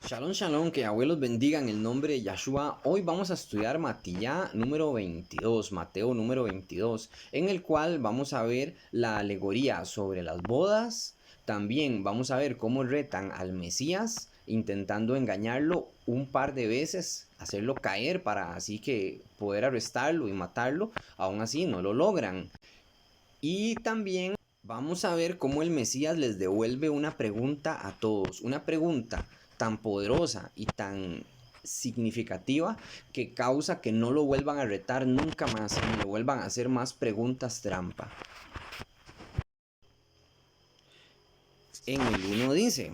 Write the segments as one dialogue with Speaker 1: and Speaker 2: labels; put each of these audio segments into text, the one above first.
Speaker 1: Shalom, shalom, que abuelos bendigan el nombre de Yahshua. Hoy vamos a estudiar Matillá número 22, Mateo número 22, en el cual vamos a ver la alegoría sobre las bodas. También vamos a ver cómo retan al Mesías, intentando engañarlo un par de veces, hacerlo caer para así que poder arrestarlo y matarlo. Aún así no lo logran. Y también vamos a ver cómo el Mesías les devuelve una pregunta a todos, una pregunta tan poderosa y tan significativa que causa que no lo vuelvan a retar nunca más, ni le vuelvan a hacer más preguntas trampa. En el 1 dice: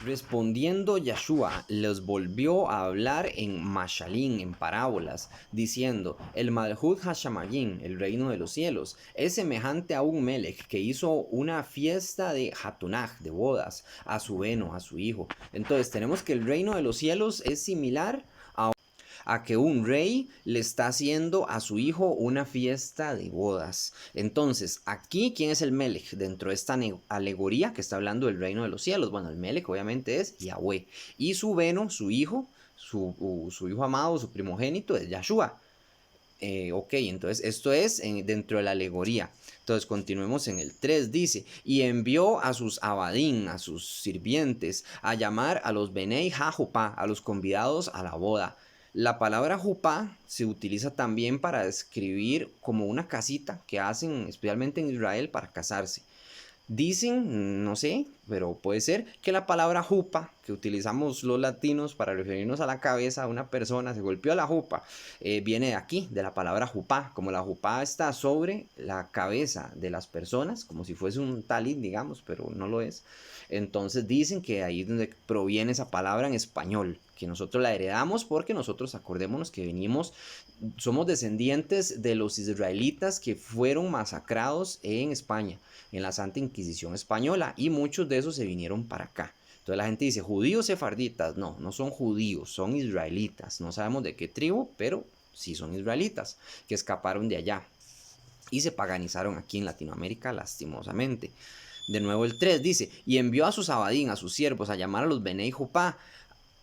Speaker 1: respondiendo Yahshua les volvió a hablar en Mashalín, en parábolas, diciendo: el Malhut Hashamayim, el reino de los cielos, es semejante a un Melech que hizo una fiesta de Hatunaj, de bodas, a su heno, a su hijo. Entonces tenemos que el reino de los cielos es similar a que un rey le está haciendo a su hijo una fiesta de bodas. Entonces, aquí, ¿quién es el Melech dentro de esta alegoría que está hablando del reino de los cielos? Bueno, el Melech obviamente es Yahweh. Y su Beno, su hijo, su hijo amado, su primogénito, es Yahshua. Ok, entonces esto es dentro de la alegoría. Entonces continuemos en el 3, dice: y envió a sus abadín, a sus sirvientes, a llamar a los Benei Ha-Jupá, a los convidados a la boda. La palabra jupá se utiliza también para describir como una casita que hacen especialmente en Israel para casarse. Dicen, no sé, pero puede ser que la palabra jupa, que utilizamos los latinos para referirnos a la cabeza de una persona, se golpeó la jupa, viene de aquí, de la palabra jupá. Como la jupá está sobre la cabeza de las personas, como si fuese un talit, digamos, pero no lo es. Entonces dicen que ahí es donde proviene esa palabra en español, que nosotros la heredamos porque nosotros, acordémonos que venimos, somos descendientes de los israelitas que fueron masacrados en España, en la Santa Inquisición española, y muchos de esos se vinieron para acá. Entonces la gente dice: judíos sefarditas. No, no son judíos, son israelitas. No sabemos de qué tribu, pero sí son israelitas, que escaparon de allá y se paganizaron aquí en Latinoamérica, lastimosamente. De nuevo el 3 dice: y envió a sus abadín, a sus siervos, a llamar a los Benei Jupá,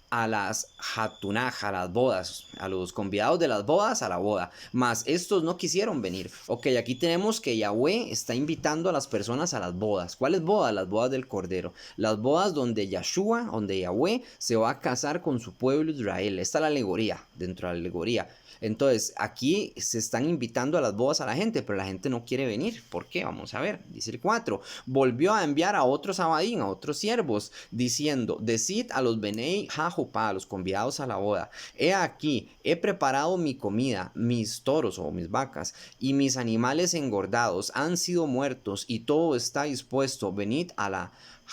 Speaker 1: a las Hatunaj, a las bodas, a los convidados de las bodas a la boda, mas estos no quisieron venir. Ok, aquí tenemos que Yahweh está invitando a las personas a las bodas. ¿Cuáles bodas? Las bodas del Cordero, las bodas donde Yahshua, donde Yahweh se va a casar con su pueblo Israel. Esta es la alegoría, dentro de la alegoría. Entonces, aquí se están invitando a las bodas a la gente, pero la gente no quiere venir. ¿Por qué? Vamos a ver. Dice el 4: volvió a enviar a otros abadín, a otros siervos, diciendo: decid a los Benei Ha-Jupá, a los convidados a la boda: he aquí, he preparado mi comida, mis toros o mis vacas y mis animales engordados han sido muertos y todo está dispuesto. Venid a la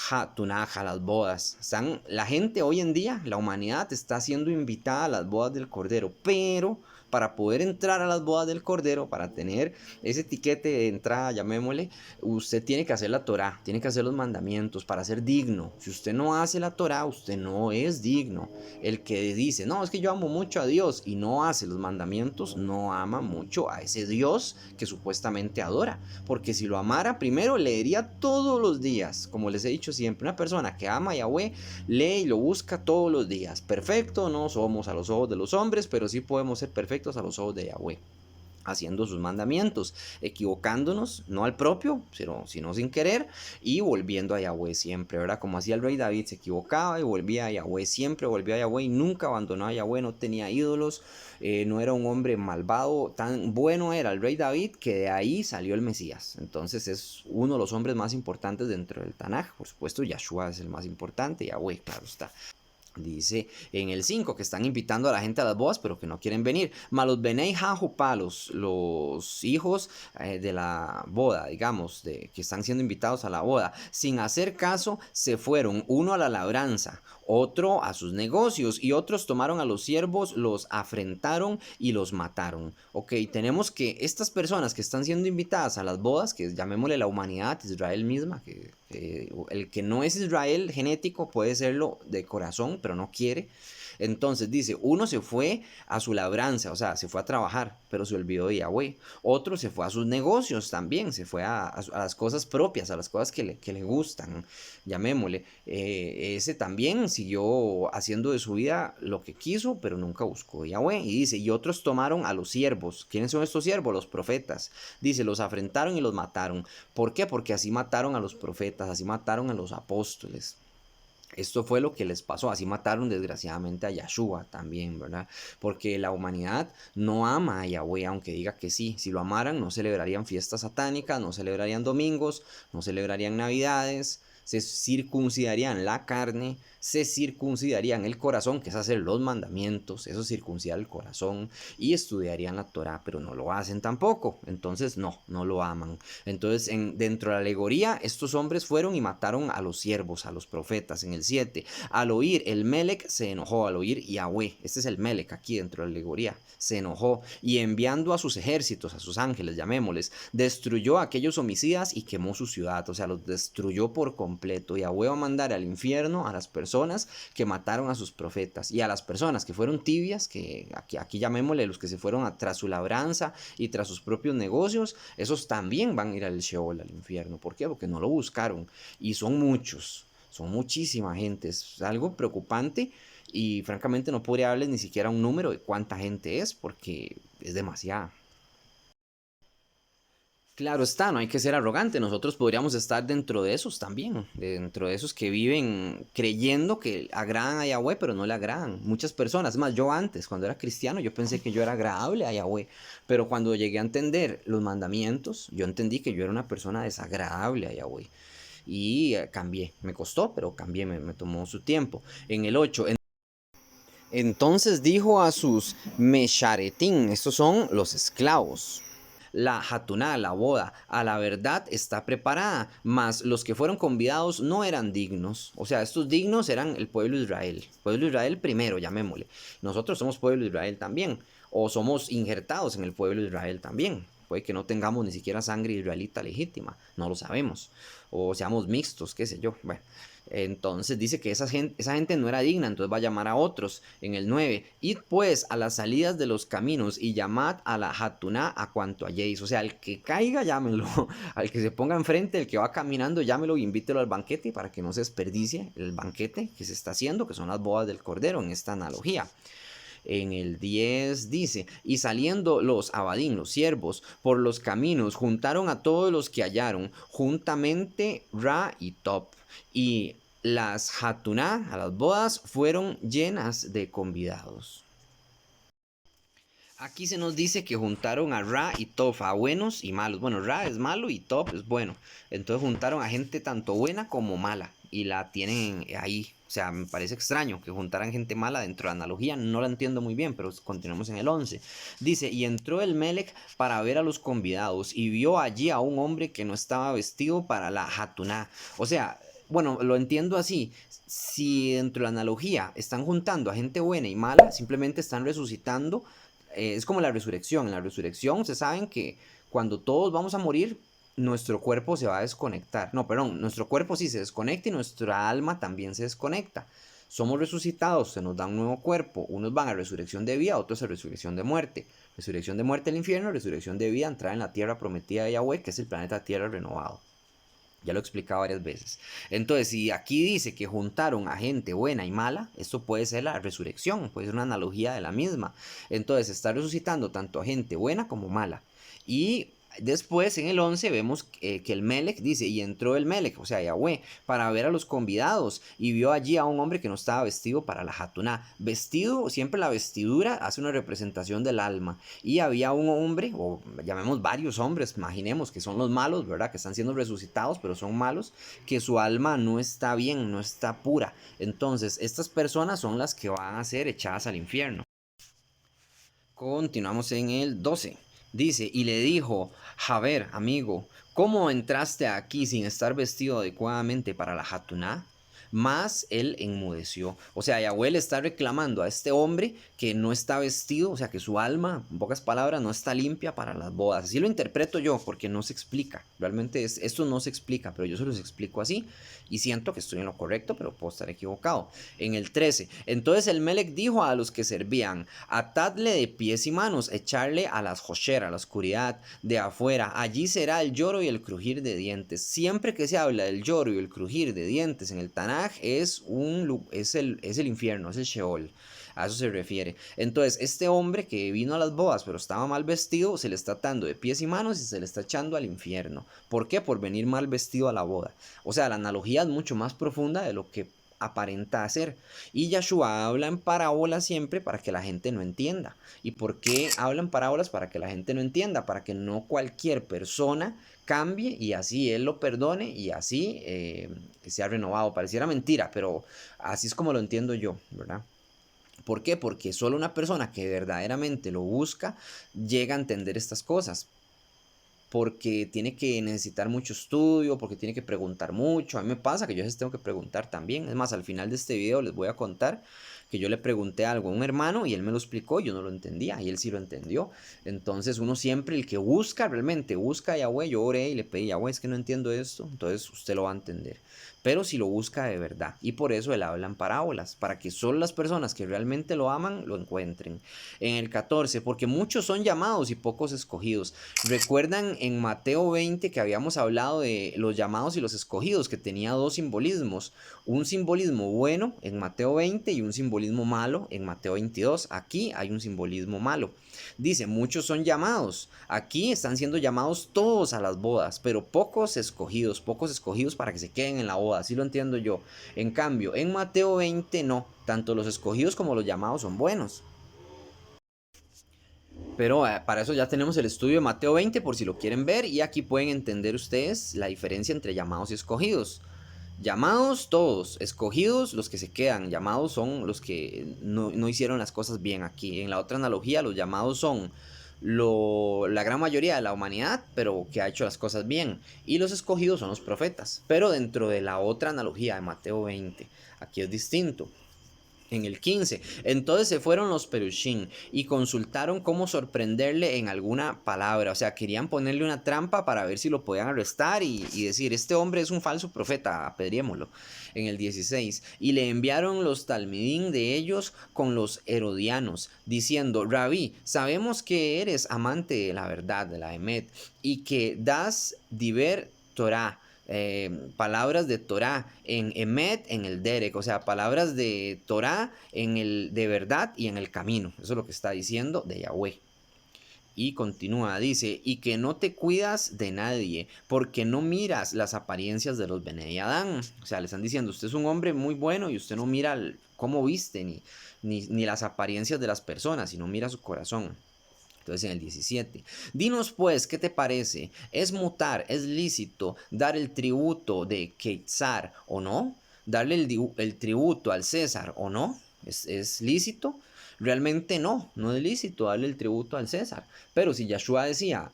Speaker 1: Hatunaj, a las bodas. La gente hoy en día, la humanidad está siendo invitada a las bodas del Cordero, pero para poder entrar a las bodas del Cordero, para tener ese etiquete de entrada, llamémosle, usted tiene que hacer la Torah, tiene que hacer los mandamientos para ser digno. Si usted no hace la Torah, usted no es digno. El que dice: no, es que yo amo mucho a Dios, y no hace los mandamientos, no ama mucho a ese Dios que supuestamente adora. Porque si lo amara, primero leería todos los días. Como les he dicho siempre, una persona que ama a Yahweh lee y lo busca todos los días. Perfecto no somos a los ojos de los hombres, pero sí podemos ser perfectos a los ojos de Yahweh, haciendo sus mandamientos, equivocándonos, no al propio, sino sin querer, y volviendo a Yahweh siempre, ¿verdad? Como hacía el rey David, se equivocaba y volvía a Yahweh, siempre volvió a Yahweh y nunca abandonó a Yahweh, no tenía ídolos, no era un hombre malvado, tan bueno era el rey David que de ahí salió el Mesías. Entonces es uno de los hombres más importantes dentro del Tanaj. Por supuesto, Yahshua es el más importante, Yahweh, claro está. Dice en el 5 que están invitando a la gente a las bodas, pero que no quieren venir. Malos Benei Ha-Jupá, los hijos de la boda, digamos, que están siendo invitados a la boda, sin hacer caso, se fueron, uno a la labranza, otro a sus negocios, y otros tomaron a los siervos, los afrentaron y los mataron. Ok, tenemos que estas personas que están siendo invitadas a las bodas, que llamémosle la humanidad, Israel misma, que el que no es Israel genético puede serlo de corazón, pero no quiere. Entonces dice: uno se fue a su labranza, o sea, se fue a trabajar, pero se olvidó de Yahweh. Otro se fue a sus negocios también, se fue a las cosas propias, a las cosas que le gustan, llamémosle. Ese también siguió haciendo de su vida lo que quiso, pero nunca buscó a Yahweh. Y dice, y otros tomaron a los siervos. ¿Quiénes son estos siervos? Los profetas. Dice, los afrentaron y los mataron. ¿Por qué? Porque así mataron a los profetas, así mataron a los apóstoles. Esto fue lo que les pasó, así mataron desgraciadamente a Yahshua también, ¿verdad? Porque la humanidad no ama a Yahweh, aunque diga que sí. Si lo amaran, no celebrarían fiestas satánicas, no celebrarían domingos, no celebrarían navidades, se circuncidarían la carne, se circuncidarían el corazón, que es hacer los mandamientos, eso es circuncidar el corazón, y estudiarían la Torah, pero no lo hacen tampoco. Entonces, no lo aman. Entonces, dentro de la alegoría, estos hombres fueron y mataron a los siervos, a los profetas. En el 7, al oír el Melec se enojó, al oír Yahweh, este es el Melec aquí dentro de la alegoría, se enojó y enviando a sus ejércitos, a sus ángeles, llamémosles, destruyó a aquellos homicidas y quemó su ciudad, o sea, los destruyó por completo. Yahweh va a mandar al infierno a las personas que mataron a sus profetas y a las personas que fueron tibias, que aquí llamémosle los que se fueron tras su labranza y tras sus propios negocios, esos también van a ir al Sheol, al infierno. ¿Por qué? Porque no lo buscaron y son muchos. Son muchísima gente, es algo preocupante y francamente no podría darles ni siquiera un número de cuánta gente es porque es demasiada. Claro está, no hay que ser arrogante, nosotros podríamos estar dentro de esos también, dentro de esos que viven creyendo que agradan a Yahweh, pero no le agradan. Muchas personas, más yo antes, cuando era cristiano, yo pensé que yo era agradable a Yahweh, pero cuando llegué a entender los mandamientos, yo entendí que yo era una persona desagradable a Yahweh. Y cambié, me costó, pero cambié, me tomó su tiempo. En el 8, entonces dijo a sus mesharetín, estos son los esclavos. La hatuná, la boda, a la verdad está preparada, mas los que fueron convidados no eran dignos. O sea, estos dignos eran el pueblo de Israel. Pueblo de Israel primero, llamémosle. Nosotros somos pueblo de Israel también. O somos injertados en el pueblo de Israel también. Puede que no tengamos ni siquiera sangre israelita legítima, no lo sabemos. O seamos mixtos, qué sé yo. Bueno, entonces dice que esa gente no era digna, entonces va a llamar a otros. En el 9, id pues a las salidas de los caminos y llamad a la hatuná a cuanto halléis. O sea, al que caiga, llámenlo. Al que se ponga enfrente, el que va caminando, llámelo y invítelo al banquete para que no se desperdicie el banquete que se está haciendo, que son las bodas del Cordero en esta analogía. En el 10 dice, y saliendo los abadín, los siervos, por los caminos, juntaron a todos los que hallaron, juntamente Ra y Top. Y las hatuná, a las bodas, fueron llenas de convidados. Aquí se nos dice que juntaron a Ra y Top, a buenos y malos. Bueno, Ra es malo y Top es bueno. Entonces juntaron a gente tanto buena como mala y la tienen ahí. O sea, me parece extraño que juntaran gente mala dentro de la analogía. No la entiendo muy bien, pero continuemos en el 11. Dice, y entró el Melec para ver a los convidados y vio allí a un hombre que no estaba vestido para la hatuná. O sea, bueno, lo entiendo así. Si dentro de la analogía están juntando a gente buena y mala, simplemente están resucitando. Es como la resurrección. En la resurrección se saben que cuando todos vamos a morir, nuestro cuerpo se va a desconectar. No, perdón, nuestro cuerpo sí se desconecta y nuestra alma también se desconecta. Somos resucitados, se nos da un nuevo cuerpo. Unos van a resurrección de vida, otros a resurrección de muerte. Resurrección de muerte al infierno, resurrección de vida, entrar en la tierra prometida de Yahweh, que es el planeta Tierra renovado. Ya lo he explicado varias veces. Entonces, si aquí dice que juntaron a gente buena y mala, esto puede ser la resurrección, puede ser una analogía de la misma. Entonces, está resucitando tanto a gente buena como mala. Y después, en el 11, vemos que el Melec dice, y entró el Melec, o sea, Yahweh, para ver a los convidados, y vio allí a un hombre que no estaba vestido para la hatuná. Vestido, siempre la vestidura hace una representación del alma. Y había un hombre, o llamemos varios hombres, imaginemos que son los malos, ¿verdad? Que están siendo resucitados, pero son malos, que su alma no está bien, no está pura. Entonces, estas personas son las que van a ser echadas al infierno. Continuamos en el 12. Dice, y le dijo, Javer, amigo, ¿cómo entraste aquí sin estar vestido adecuadamente para la hatuná? Mas él enmudeció. O sea, Yahweh le está reclamando a este hombre que no está vestido, o sea, que su alma, en pocas palabras, no está limpia para las bodas. Así lo interpreto yo, porque no se explica. Realmente esto no se explica, pero yo se los explico así. Y siento que estoy en lo correcto, pero puedo estar equivocado. En el 13, entonces el Melec dijo a los que servían, atadle de pies y manos, echarle a las josher, a la oscuridad de afuera. Allí será el lloro y el crujir de dientes. Siempre que se habla del lloro y el crujir de dientes en el Tanaj, Tanaj es el infierno, es el Sheol. A eso se refiere. Entonces, este hombre que vino a las bodas, pero estaba mal vestido, se le está atando de pies y manos y se le está echando al infierno. ¿Por qué? Por venir mal vestido a la boda. O sea, la analogía es mucho más profunda de lo que aparenta hacer. Y Yahshua habla en parábolas siempre para que la gente no entienda. ¿Y por qué habla en parábolas? Para que la gente no entienda, para que no cualquier persona cambie y así él lo perdone y así sea renovado. Pareciera mentira, pero así es como lo entiendo yo, ¿verdad? ¿Por qué? Porque solo una persona que verdaderamente lo busca llega a entender estas cosas. Porque tiene que necesitar mucho estudio, porque tiene que preguntar mucho. A mí me pasa que yo a veces tengo que preguntar también. Es más, al final de este video les voy a contar que yo le pregunté algo a un hermano y él me lo explicó, yo no lo entendía y él sí lo entendió. Entonces uno siempre, el que busca, realmente busca a Yahweh, yo oré y le pedí, Yahweh, es que no entiendo esto, entonces usted lo va a entender. Pero si lo busca de verdad. Y por eso él habla en parábolas, para que solo las personas que realmente lo aman lo encuentren. En el 14, porque muchos son llamados y pocos escogidos. ¿Recuerdan en Mateo 20 que habíamos hablado de los llamados y los escogidos, que tenía dos simbolismos? Un simbolismo bueno en Mateo 20 y un simbolismo malo en Mateo 22. Aquí hay un simbolismo malo. Dice, muchos son llamados. Aquí están siendo llamados todos a las bodas, pero pocos escogidos para que se queden en la boda. Así lo entiendo yo. En cambio, en Mateo 20 no. Tanto los escogidos como los llamados son buenos. Pero para eso ya tenemos el estudio de Mateo 20 por si lo quieren ver y aquí pueden entender ustedes la diferencia entre llamados y escogidos. Llamados todos, escogidos los que se quedan, llamados son los que no hicieron las cosas bien aquí. En la otra analogía los llamados son la gran mayoría de la humanidad, pero que ha hecho las cosas bien. Y los escogidos son los profetas. Pero dentro de la otra analogía de Mateo 20, aquí es distinto. En el 15, entonces se fueron los Perushim y consultaron cómo sorprenderle en alguna palabra. O sea, querían ponerle una trampa para ver si lo podían arrestar y decir, este hombre es un falso profeta, apedriémoslo. En el 16, y le enviaron los talmidín de ellos con los herodianos, diciendo, Rabí, sabemos que eres amante de la verdad, de la Emet, y que das diver Torah, palabras de Torah en Emet, en el Derek, o sea, palabras de Torah en el de verdad y en el camino. Eso es lo que está diciendo de Yahweh. Y continúa, dice, y que no te cuidas de nadie, porque no miras las apariencias de los Bene Adán. O sea, le están diciendo, usted es un hombre muy bueno y usted no mira cómo viste, ni las apariencias de las personas, sino mira su corazón. Entonces en el 17, dinos pues, ¿qué te parece? ¿Es mutar, es lícito dar el tributo de Quetzar o no? ¿Darle el tributo al César o no? ¿Es lícito? Realmente no es lícito darle el tributo al César. Pero si Yahshua decía,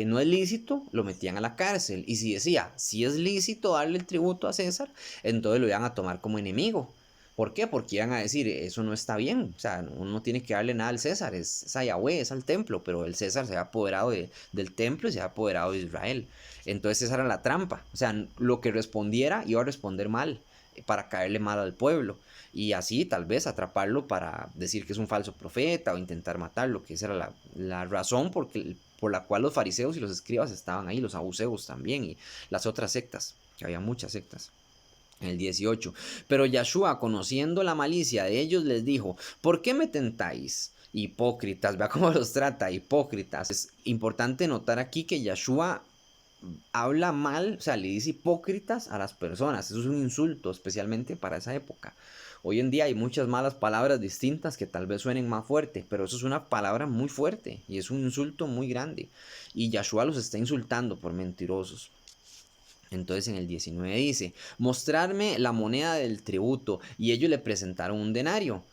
Speaker 1: no es lícito, lo metían a la cárcel. Y si decía, si es lícito darle el tributo a César, entonces lo iban a tomar como enemigo. ¿Por qué? Porque iban a decir, eso no está bien, o sea, uno no tiene que darle nada al César, es a Yahweh, es al templo, pero el César se ha apoderado del templo y se ha apoderado de Israel. Entonces esa era la trampa, o sea, lo que respondiera iba a responder mal, para caerle mal al pueblo, y así tal vez atraparlo para decir que es un falso profeta o intentar matarlo, que esa era la razón por la cual los fariseos y los escribas estaban ahí, los saduceos también, y las otras sectas, que había muchas sectas. En el 18, pero Yahshua, conociendo la malicia de ellos, les dijo, ¿por qué me tentáis? Hipócritas, vea cómo los trata, hipócritas. Es importante notar aquí que Yahshua habla mal, o sea, le dice hipócritas a las personas. Eso es un insulto, especialmente para esa época. Hoy en día hay muchas malas palabras distintas que tal vez suenen más fuerte, pero eso es una palabra muy fuerte y es un insulto muy grande. Y Yahshua los está insultando por mentirosos. Entonces en el 19 dice, mostrarme la moneda del tributo, y ellos le presentaron un denario.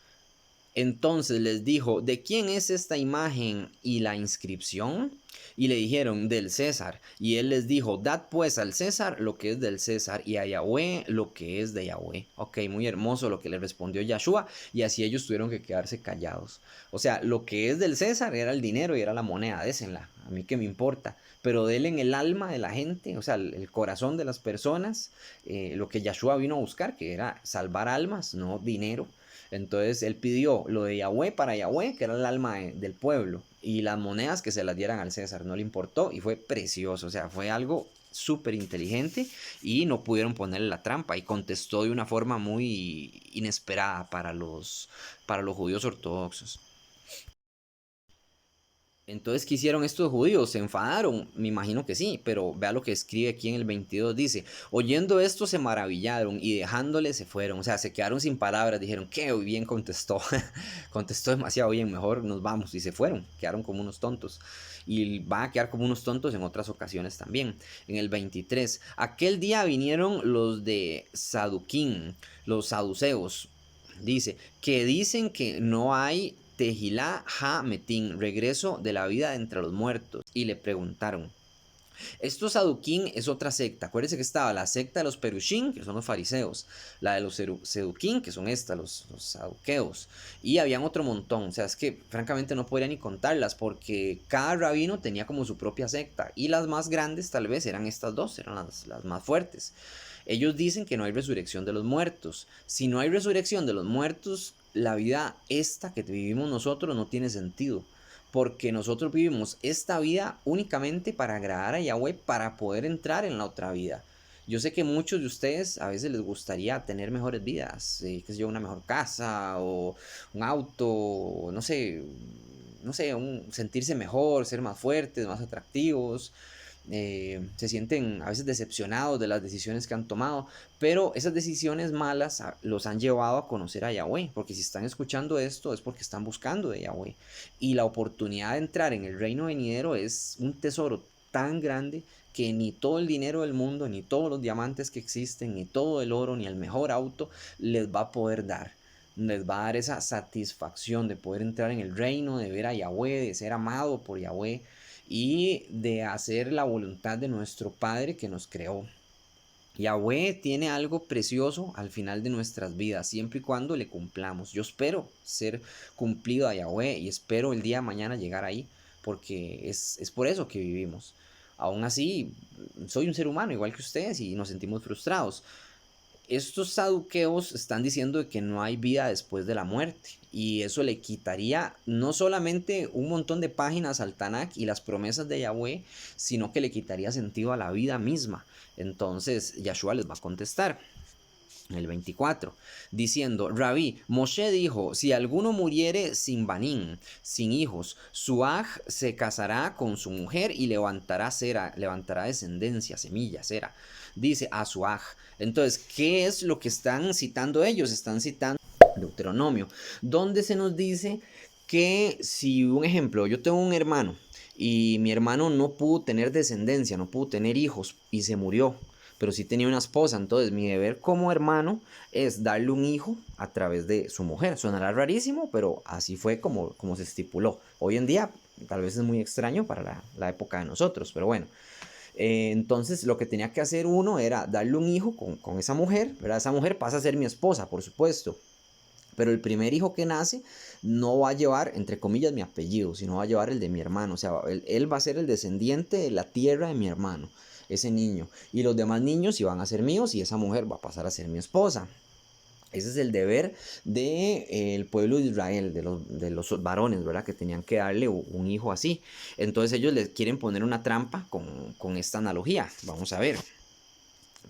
Speaker 1: Entonces les dijo, ¿de quién es esta imagen y la inscripción? Y le dijeron, del César. Y él les dijo, dad pues al César lo que es del César y a Yahweh lo que es de Yahweh. Ok, muy hermoso lo que le respondió Yahshua, y así ellos tuvieron que quedarse callados. O sea, lo que es del César era el dinero y era la moneda, désenla, a mí qué me importa. Pero denle en el alma de la gente, o sea, el corazón de las personas, lo que Yahshua vino a buscar, que era salvar almas, no dinero. Entonces él pidió lo de Yahweh para Yahweh, que era el alma del pueblo, y las monedas que se las dieran al César, no le importó y fue precioso, o sea, fue algo súper inteligente y no pudieron ponerle la trampa y contestó de una forma muy inesperada para los judíos ortodoxos. Entonces, ¿qué hicieron estos judíos? ¿Se enfadaron? Me imagino que sí, pero vea lo que escribe aquí en el 22. Dice, oyendo esto se maravillaron y dejándole se fueron. O sea, se quedaron sin palabras. Dijeron, qué bien contestó. Contestó demasiado bien, mejor nos vamos. Y se fueron, quedaron como unos tontos. Y van a quedar como unos tontos en otras ocasiones también. En el 23, aquel día vinieron los de Saduquín, los saduceos. Dice, que dicen que no hay Tehilá Ha-Metín, regreso de la vida entre los muertos. Y le preguntaron, estos Saduquín es otra secta. Acuérdense que estaba la secta de los Perushín, que son los fariseos, la de los Seduquín, que son estas, los saduqueos, y habían otro montón. O sea, es que francamente no podría ni contarlas porque cada rabino tenía como su propia secta y las más grandes tal vez eran estas dos, eran las más fuertes. Ellos dicen que no hay resurrección de los muertos. Si no hay resurrección de los muertos, la vida esta que vivimos nosotros no tiene sentido. Porque nosotros vivimos esta vida únicamente para agradar a Yahweh, para poder entrar en la otra vida. Yo sé que muchos de ustedes a veces les gustaría tener mejores vidas, qué sé yo, una mejor casa o un auto, no sé, sentirse mejor, ser más fuertes, más atractivos. Se sienten a veces decepcionados de las decisiones que han tomado, pero esas decisiones malas los han llevado a conocer a Yahweh, porque si están escuchando esto es porque están buscando de Yahweh, y la oportunidad de entrar en el reino venidero es un tesoro tan grande que ni todo el dinero del mundo, ni todos los diamantes que existen, ni todo el oro, ni el mejor auto les va a poder dar. Les va a dar esa satisfacción de poder entrar en el reino, de ver a Yahweh, de ser amado por Yahweh y de hacer la voluntad de nuestro Padre que nos creó. Yahweh tiene algo precioso al final de nuestras vidas, siempre y cuando le cumplamos. Yo espero ser cumplido a Yahweh y espero el día de mañana llegar ahí, porque es por eso que vivimos. Aún así, soy un ser humano igual que ustedes y nos sentimos frustrados. Estos saduqueos están diciendo que no hay vida después de la muerte y eso le quitaría no solamente un montón de páginas al Tanakh y las promesas de Yahweh, sino que le quitaría sentido a la vida misma. Entonces Yahshua les va a contestar el 24, diciendo, Rabí, Moshe dijo, si alguno muriere sin banín, sin hijos, su aj se casará con su mujer y levantará cera, levantará descendencia, semilla, cera. Dice a su aj. Entonces, ¿qué es lo que están citando ellos? Están citando Deuteronomio, donde se nos dice que si, un ejemplo, yo tengo un hermano y mi hermano no pudo tener descendencia, no pudo tener hijos y se murió, pero sí tenía una esposa. Entonces mi deber como hermano es darle un hijo a través de su mujer. Sonará rarísimo, pero así fue como se estipuló. Hoy en día tal vez es muy extraño para la época de nosotros, pero bueno. Entonces lo que tenía que hacer uno era darle un hijo con esa mujer, ¿verdad? Esa mujer pasa a ser mi esposa, por supuesto. Pero el primer hijo que nace no va a llevar, entre comillas, mi apellido, sino va a llevar el de mi hermano. O sea, él va a ser el descendiente de la tierra de mi hermano, ese niño. Y los demás niños iban a ser míos y esa mujer va a pasar a ser mi esposa. Ese es el deber del pueblo de Israel, de los varones, ¿verdad? Que tenían que darle un hijo así. Entonces ellos les quieren poner una trampa con esta analogía. Vamos a ver.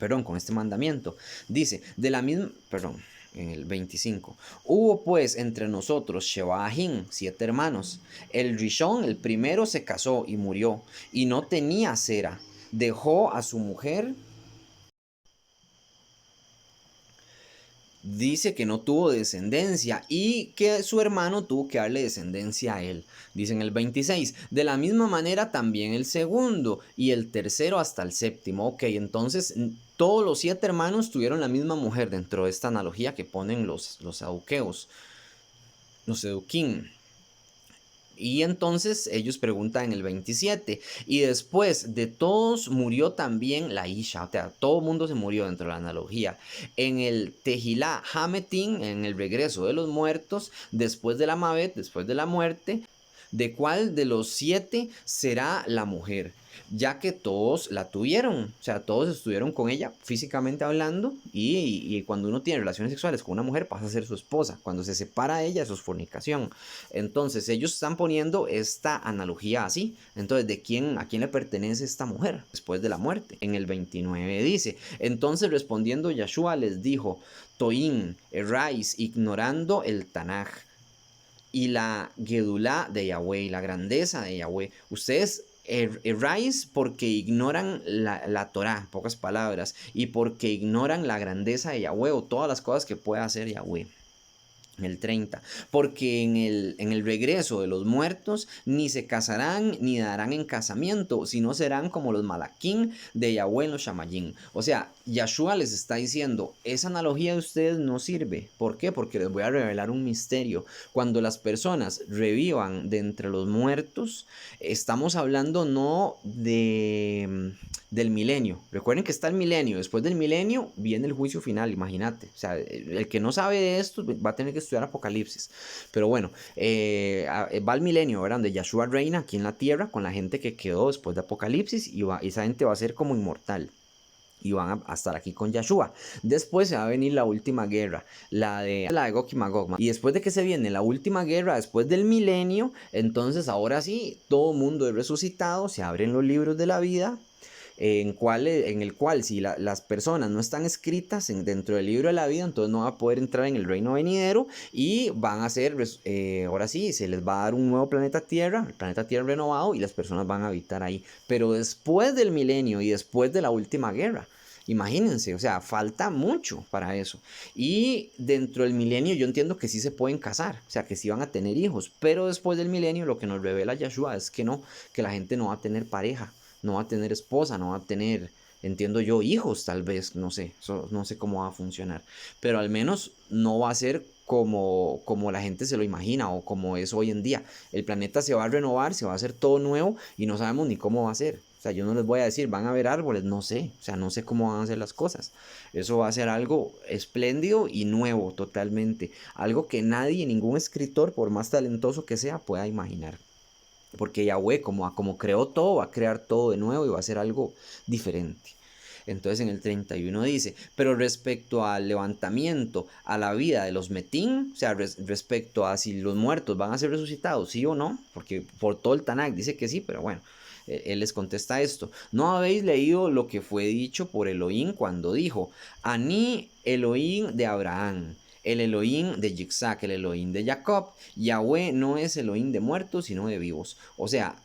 Speaker 1: Perdón, con este mandamiento. Dice, de la misma, perdón, en el 25. Hubo pues entre nosotros Shebahin, 7 hermanos. El Rishon, el primero, se casó y murió, y no tenía cera. Dejó a su mujer. Dice que no tuvo descendencia y que su hermano tuvo que darle descendencia a él. Dice en el 26, de la misma manera también el segundo y el tercero hasta el séptimo. Ok, entonces todos los 7 hermanos tuvieron la misma mujer dentro de esta analogía que ponen los saduqueos, los seduquín. Y entonces ellos preguntan en el 27, y después de todos murió también la Isha, o sea, todo el mundo se murió dentro de la analogía. En el Tejilá Hametín, en el regreso de los muertos, después de la Mavet, después de la muerte, ¿de cuál de los 7 será la mujer? Ya que todos la tuvieron, o sea, todos estuvieron con ella físicamente hablando y cuando uno tiene relaciones sexuales con una mujer pasa a ser su esposa, cuando se separa de ella eso es fornicación. Entonces ellos están poniendo esta analogía así, entonces a quién le pertenece esta mujer después de la muerte. En el 29 dice, entonces respondiendo Yahshua les dijo, Toín, erráis ignorando el Tanaj y la Gedulá de Yahweh, y la grandeza de Yahweh. Ustedes erráis porque ignoran la Torah, en pocas palabras, y porque ignoran la grandeza de Yahweh o todas las cosas que puede hacer Yahweh. El 30, porque en el regreso de los muertos ni se casarán ni darán en casamiento, sino serán como los malaquín de Yahweh en los shamayín. O sea, Yahshua les está diciendo, esa analogía de ustedes no sirve. ¿Por qué? Porque les voy a revelar un misterio. Cuando las personas revivan de entre los muertos, estamos hablando no del milenio. Recuerden que está el milenio. Después del milenio viene el juicio final, imagínate. O sea, el que no sabe de esto va a tener que estudiar Apocalipsis. Pero bueno, va el milenio, ¿verdad? Donde Yahshua reina aquí en la tierra con la gente que quedó después de Apocalipsis y esa gente va a ser como inmortal. Y van a estar aquí con Yahshua. Después se va a venir la última guerra, la de Gog y Magog. Y después de que se viene la última guerra, después del milenio, entonces ahora sí, todo mundo es resucitado, se abren los libros de la vida, en el cual si las personas no están escritas dentro del libro de la vida, entonces no va a poder entrar en el reino venidero y van a ser, ahora sí, se les va a dar un nuevo planeta Tierra, el planeta Tierra renovado y las personas van a habitar ahí. Pero después del milenio y después de la última guerra, imagínense, o sea, falta mucho para eso. Y dentro del milenio yo entiendo que sí se pueden casar, o sea, que sí van a tener hijos, pero después del milenio lo que nos revela Yahshua es que no, que la gente no va a tener pareja, no va a tener esposa, no va a tener, entiendo yo, hijos tal vez, no sé, no sé cómo va a funcionar, pero al menos no va a ser como la gente se lo imagina o como es hoy en día. El planeta se va a renovar, se va a hacer todo nuevo y no sabemos ni cómo va a ser. O sea, yo no les voy a decir, van a haber árboles, no sé, o sea, no sé cómo van a ser las cosas. Eso va a ser algo espléndido y nuevo totalmente, algo que nadie, ningún escritor, por más talentoso que sea, pueda imaginar. Porque Yahweh, como creó todo, va a crear todo de nuevo y va a ser algo diferente. Entonces en el 31 dice, pero respecto al levantamiento, a la vida de los metín, o sea, respecto a si los muertos van a ser resucitados, sí o no, porque por todo el Tanakh dice que sí, pero bueno, él les contesta esto, ¿no habéis leído lo que fue dicho por Elohim cuando dijo, Aní Elohim de Abraham, el Elohim de Yitzhak, el Elohim de Jacob? Yahweh no es Elohim de muertos, sino de vivos. O sea,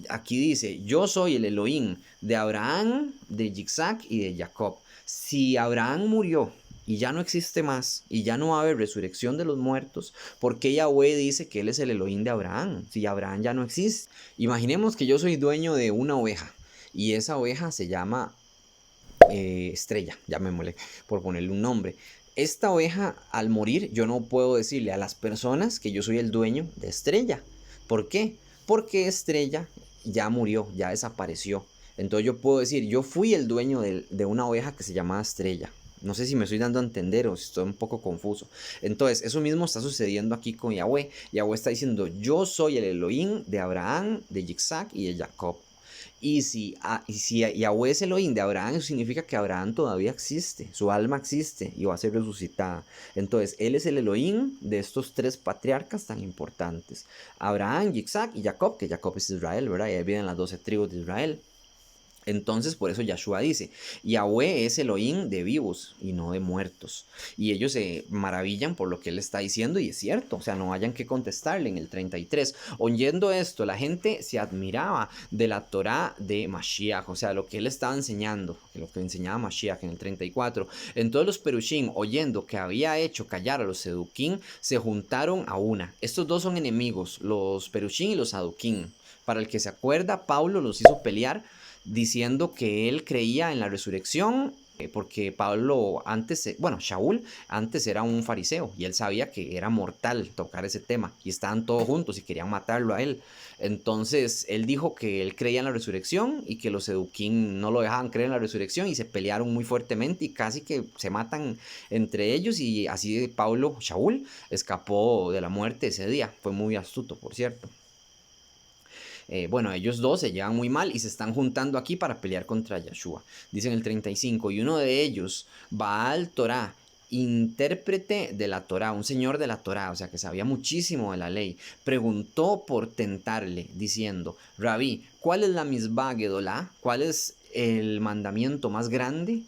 Speaker 1: aquí dice, yo soy el Elohim de Abraham, de Yitzhak y de Jacob. Si Abraham murió y ya no existe más y ya no va a haber resurrección de los muertos, ¿por qué Yahweh dice que él es el Elohim de Abraham? Si Abraham ya no existe. Imaginemos que yo soy dueño de una oveja y esa oveja se llama Estrella, llamémosle por ponerle un nombre. Esta oveja al morir yo no puedo decirle a las personas que yo soy el dueño de Estrella. ¿Por qué? Porque Estrella ya murió, ya desapareció. Entonces yo puedo decir, yo fui el dueño de una oveja que se llamaba Estrella. No sé si me estoy dando a entender o si estoy un poco confuso. Entonces, eso mismo está sucediendo aquí con Yahweh. Yahweh está diciendo, yo soy el Elohim de Abraham, de Yitzhak y de Jacob. Y si Yahweh es Elohim de Abraham, eso significa que Abraham todavía existe, su alma existe y va a ser resucitada. Entonces, él es el Elohim de estos tres patriarcas tan importantes: Abraham, Yitzhak y Jacob, que Jacob es Israel, ¿verdad? Y ahí vienen las 12 tribus de Israel. Entonces por eso Yahshua dice, Yahweh es Elohim de vivos y no de muertos. Y ellos se maravillan por lo que él está diciendo y es cierto, o sea, no hayan que contestarle en el 33. Oyendo esto, la gente se admiraba de la Torah de Mashiach, o sea, lo que él estaba enseñando, lo que enseñaba Mashiach en el 34. Entonces los perushim, oyendo que había hecho callar a los seduquín, se juntaron a una. Estos dos son enemigos, los perushim y los saduquín. Para el que se acuerda, Pablo los hizo pelear diciendo que él creía en la resurrección, porque Pablo antes, bueno, Shaul antes era un fariseo y él sabía que era mortal tocar ese tema y estaban todos juntos y querían matarlo a él. Entonces él dijo que él creía en la resurrección y que los seduquín no lo dejaban creer en la resurrección y se pelearon muy fuertemente y casi que se matan entre ellos, y así Pablo, Shaul, escapó de la muerte ese día. Fue muy astuto, por cierto. Bueno, ellos dos se llevan muy mal y se están juntando aquí para pelear contra Yeshua. Dicen el 35, y uno de ellos, Baal Torah, intérprete de la Torá, un señor de la Torá, o sea que sabía muchísimo de la ley, preguntó por tentarle, diciendo: Rabí, ¿cuál es la misbah gedolá? ¿Cuál es el mandamiento más grande?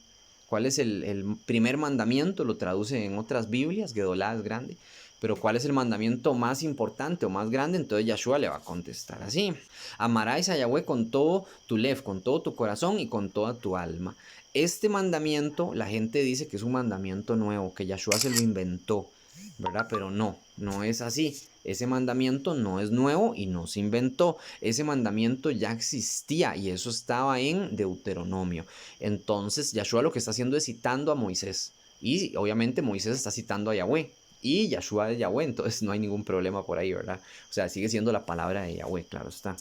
Speaker 1: ¿Cuál es el primer mandamiento? Lo traduce en otras Biblias, gedolá es grande. Pero ¿cuál es el mandamiento más importante o más grande? Entonces Yeshua le va a contestar así: amarás a Yahweh con todo tu lev, con todo tu corazón y con toda tu alma. Este mandamiento, la gente dice que es un mandamiento nuevo, que Yeshua se lo inventó, ¿verdad? Pero no es así. Ese mandamiento no es nuevo y no se inventó. Ese mandamiento ya existía y eso estaba en Deuteronomio. Entonces Yeshua lo que está haciendo es citando a Moisés. Y obviamente Moisés está citando a Yahweh. Y Yeshua es Yahweh, entonces no hay ningún problema por ahí, ¿verdad? O sea, sigue siendo la palabra de Yahweh, claro está.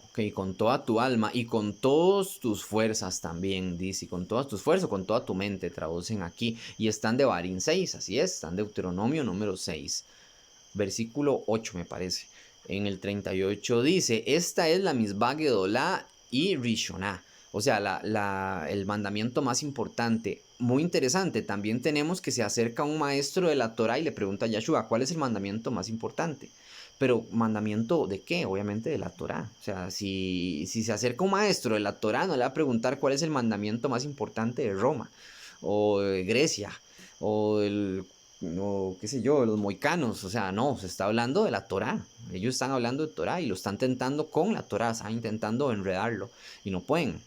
Speaker 1: Ok, con toda tu alma y con todas tus fuerzas también, dice, con todas tus fuerzas, con toda tu mente, traducen aquí. Y están de Barín 6, así es, están de Deuteronomio número 6, versículo 8 me parece. En el 38 dice: esta es la misbah gedolá y rishoná. O sea, el mandamiento más importante. Muy interesante, también tenemos que se acerca un maestro de la Torah y le pregunta a Yeshua: ¿cuál es el mandamiento más importante? Pero ¿mandamiento de qué? Obviamente de la Torah. O sea, si se acerca un maestro de la Torah, no le va a preguntar cuál es el mandamiento más importante de Roma, o de Grecia, o qué sé yo, de los moicanos. O sea, no, se está hablando de la Torah. Ellos están hablando de Torah y lo están tentando con la Torah, están intentando enredarlo y no pueden.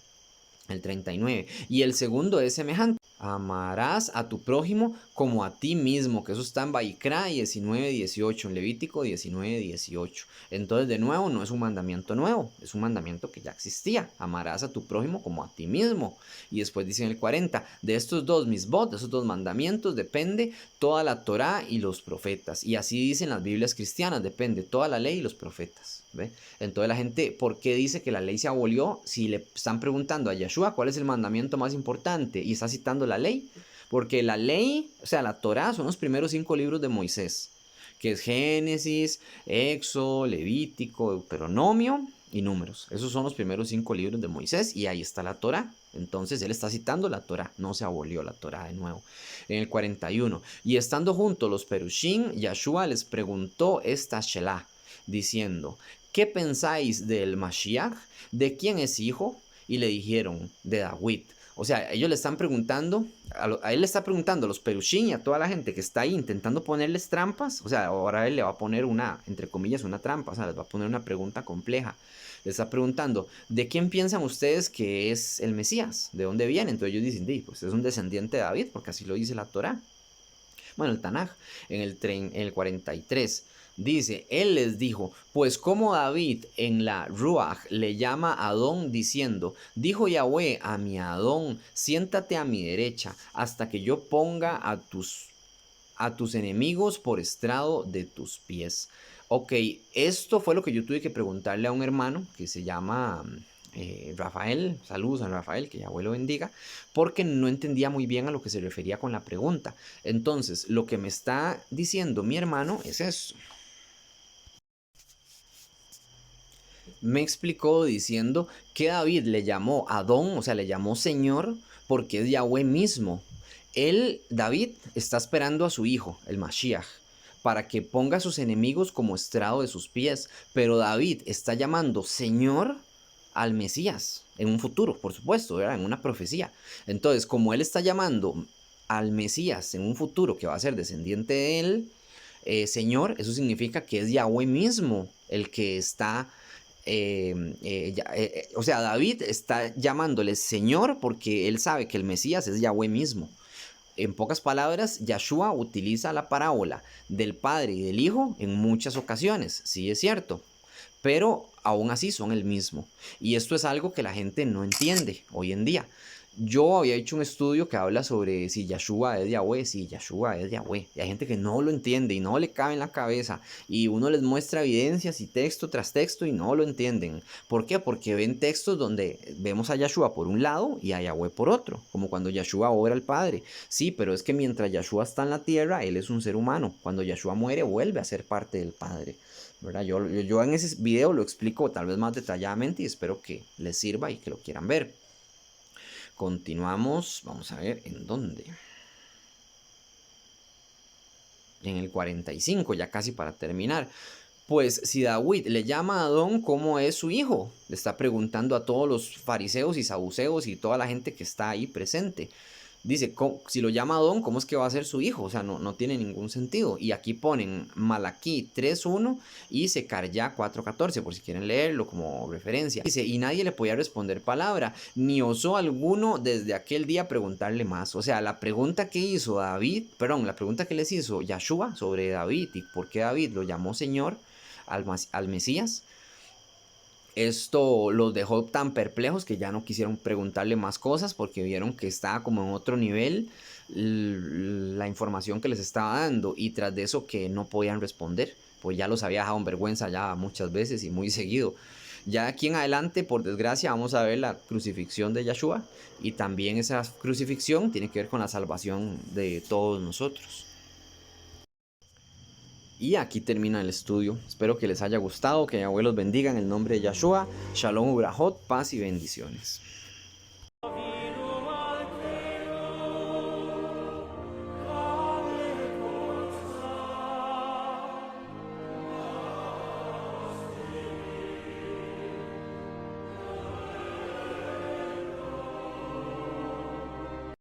Speaker 1: El 39. Y el segundo es semejante: amarás a tu prójimo como a ti mismo, que eso está en Baikra 19:18, en Levítico 19:18. Entonces, de nuevo, no es un mandamiento nuevo, es un mandamiento que ya existía: amarás a tu prójimo como a ti mismo. Y después dice en el 40: de estos dos misbot, de esos dos mandamientos, depende toda la Torá y los profetas. Y así dicen las Biblias cristianas: depende toda la ley y los profetas. ¿Ve? Entonces la gente, ¿por qué dice que la ley se abolió? Si le están preguntando a Yeshua cuál es el mandamiento más importante y está citando la ley. Porque la ley, o sea, la Torá, son los primeros 5 libros de Moisés, que es Génesis, Éxodo, Levítico, Deuteronomio y Números. Esos son los primeros 5 libros de Moisés y ahí está la Torá. Entonces él está citando la Torá, no se abolió la Torá de nuevo. En el 41, y estando juntos los perushim, Yeshua les preguntó esta Shelah, diciendo: ¿qué pensáis del Mashiach? ¿De quién es hijo? Y le dijeron: de David. O sea, ellos le están preguntando, a él le está preguntando a los perushim y a toda la gente que está ahí intentando ponerles trampas. O sea, ahora él le va a poner una, entre comillas, una trampa, o sea, les va a poner una pregunta compleja. Le está preguntando: ¿de quién piensan ustedes que es el Mesías? ¿De dónde viene? Entonces ellos dicen: pues es un descendiente de David, porque así lo dice la Torá. Bueno, el Tanaj, en el 43, dice: él les dijo: pues como David en la Ruach le llama a Adón diciendo: dijo Yahweh a mi Adón, siéntate a mi derecha hasta que yo ponga a tus enemigos por estrado de tus pies. Ok, esto fue lo que yo tuve que preguntarle a un hermano que se llama Rafael. Saludos a Rafael, que Yahweh lo bendiga, porque no entendía muy bien a lo que se refería con la pregunta. Entonces, lo que me está diciendo mi hermano es eso. Me explicó diciendo que David le llamó Adón, o sea, le llamó Señor, porque es Yahweh mismo. Él, David, está esperando a su hijo, el Mashiach, para que ponga a sus enemigos como estrado de sus pies. Pero David está llamando Señor al Mesías, en un futuro, por supuesto, ¿verdad? En una profecía. Entonces, como él está llamando al Mesías en un futuro que va a ser descendiente de él, Señor, eso significa que es Yahweh mismo el que está o sea, David está llamándole Señor porque él sabe que el Mesías es Yahweh mismo. En pocas palabras, Yeshua utiliza la parábola del Padre y del Hijo en muchas ocasiones, sí es cierto, pero aún así son el mismo. Y esto es algo que la gente no entiende hoy en día. Yo había hecho un estudio que habla sobre si Yahshua es Yahweh, si Yahshua es Yahweh. Y hay gente que no lo entiende y no le cabe en la cabeza. Y uno les muestra evidencias y texto tras texto y no lo entienden. ¿Por qué? Porque ven textos donde vemos a Yahshua por un lado y a Yahweh por otro. Como cuando Yahshua obra al Padre. Sí, pero es que mientras Yahshua está en la tierra, él es un ser humano. Cuando Yahshua muere, vuelve a ser parte del Padre. ¿Verdad? Yo en ese video lo explico tal vez más detalladamente y espero que les sirva y que lo quieran ver. Continuamos, vamos a ver en dónde. En el 45, ya casi para terminar. Pues si David le llama a Adón, ¿cómo es su hijo? Le está preguntando a todos los fariseos y saduceos y toda la gente que está ahí presente. Dice, si lo llama Adón, ¿cómo es que va a ser su hijo? O sea, no tiene ningún sentido. Y aquí ponen Malaquí 3.1 y Secaryá 4.14, por si quieren leerlo como referencia. Dice, y nadie le podía responder palabra, ni osó alguno desde aquel día preguntarle más. O sea, la pregunta que hizo David, perdón, la pregunta que les hizo Yahshua sobre David y por qué David lo llamó Señor al Mesías, esto los dejó tan perplejos que ya no quisieron preguntarle más cosas porque vieron que estaba como en otro nivel la información que les estaba dando y tras de eso que no podían responder, pues ya los había dejado en vergüenza ya muchas veces y muy seguido. Ya aquí en adelante, por desgracia, vamos a ver la crucifixión de Yahshua y también esa crucifixión tiene que ver con la salvación de todos nosotros. Y aquí termina el estudio. Espero que les haya gustado, que Yahweh los bendiga en el nombre de Yahshua. Shalom Ubrahot, paz y bendiciones.